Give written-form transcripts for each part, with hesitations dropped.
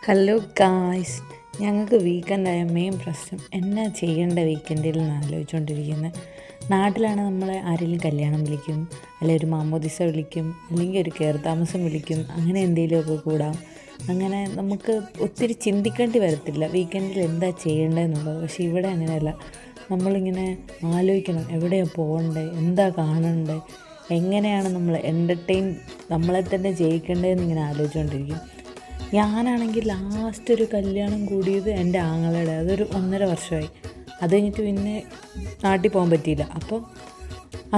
Hello guys, ഞങ്ങൾക്ക് വീക്കെൻഡായ main പ്രശ്നം എന്നാ ചെയ്യേണ്ട വീക്കെൻഡിൽ നിന്ന് ആലോചിച്ചുകൊണ്ടിരിക്കുന്നത്. നാട്ടിലാണ് നമ്മളെ ആരെങ്കിലും കല്യാണം വിളിക്കും, അല്ലെങ്കിൽ ഒരു മാമോദിസ വിളിക്കും, അല്ലെങ്കിൽ ഒരു കയറിത്താമസം വിളിക്കും, അങ്ങനെ എന്തെങ്കിലുമൊക്കെ കൂടാം. അങ്ങനെ നമുക്ക് ഒത്തിരി ചിന്തിക്കേണ്ടി വരത്തില്ല വീക്കെൻഡിൽ എന്താ ചെയ്യേണ്ടതെന്നുള്ളത്. പക്ഷേ ഇവിടെ അങ്ങനെയല്ല. നമ്മളിങ്ങനെ ആലോചിക്കണം, എവിടെയാണ് പോകണ്ടേ, എന്താ കാണണ്ടേ, എങ്ങനെയാണ് നമ്മൾ നമ്മളെ തന്നെ ജയിക്കേണ്ടതെന്ന് ഇങ്ങനെ ആലോചിച്ചുകൊണ്ടിരിക്കും. ഞാനാണെങ്കിൽ ലാസ്റ്റ് ഒരു കല്യാണം കൂടിയത് എൻ്റെ ആങ്ങളയുടെ, അതൊരു 1.5 വർഷമായി. അത് കഴിഞ്ഞിട്ട് പിന്നെ നാട്ടിൽ പോകാൻ പറ്റിയില്ല. അപ്പോൾ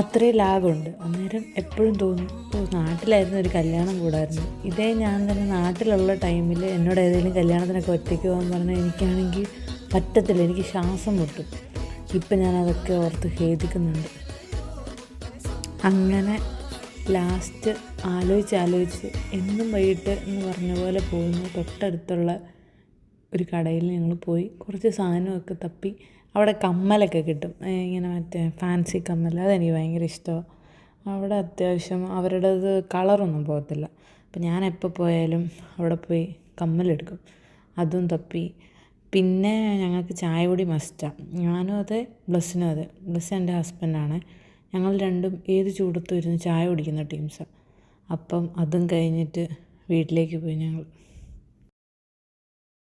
അത്രയും ലാഗുണ്ട്. അന്നേരം എപ്പോഴും തോന്നും, നാട്ടിലായിരുന്നു ഒരു കല്യാണം കൂടായിരുന്നു. ഇതേ ഞാൻ തന്നെ നാട്ടിലുള്ള ടൈമിൽ എന്നോട് ഏതെങ്കിലും കല്യാണത്തിനൊക്കെ ഒറ്റയ്ക്ക് പോകാൻ പറഞ്ഞാൽ എനിക്കാണെങ്കിൽ പറ്റത്തില്ല, എനിക്ക് ശ്വാസം മുട്ടും. ഇപ്പം ഞാനതൊക്കെ ഓർത്ത് ഖേദിക്കുന്നുണ്ട്. അങ്ങനെ ലാസ്റ്റ് ആലോചിച്ച് എന്നും വൈകിട്ട് എന്ന് പറഞ്ഞ പോലെ പോകുന്ന തൊട്ടടുത്തുള്ള ഒരു കടയിൽ ഞങ്ങൾ പോയി കുറച്ച് സാധനമൊക്കെ തപ്പി. അവിടെ കമ്മലൊക്കെ കിട്ടും, ഇങ്ങനെ മറ്റേ ഫാൻസി കമ്മൽ, അതെനിക്ക് ഭയങ്കര ഇഷ്ടമാണ്. അവിടെ അത്യാവശ്യം അവരുടേത് കളറൊന്നും പോകത്തില്ല. അപ്പം ഞാൻ എപ്പോൾ പോയാലും അവിടെ പോയി കമ്മലെടുക്കും. അതും തപ്പി. പിന്നെ ഞങ്ങൾക്ക് ചായ കൂടി മസ്റ്റാണ്. ഞാനും അതെ, ബ്ലസ്സിനും അതെ. ബ്ലസ് എൻ്റെ ഹസ്ബൻഡാണ്. ഞങ്ങൾ രണ്ടും ഏത് ചൂടത്തും ഇരുന്ന് ചായ കുടിക്കുന്ന ടീംസാണ്. അപ്പം അതും കഴിഞ്ഞിട്ട് വീട്ടിലേക്ക് പോയി ഞങ്ങൾ.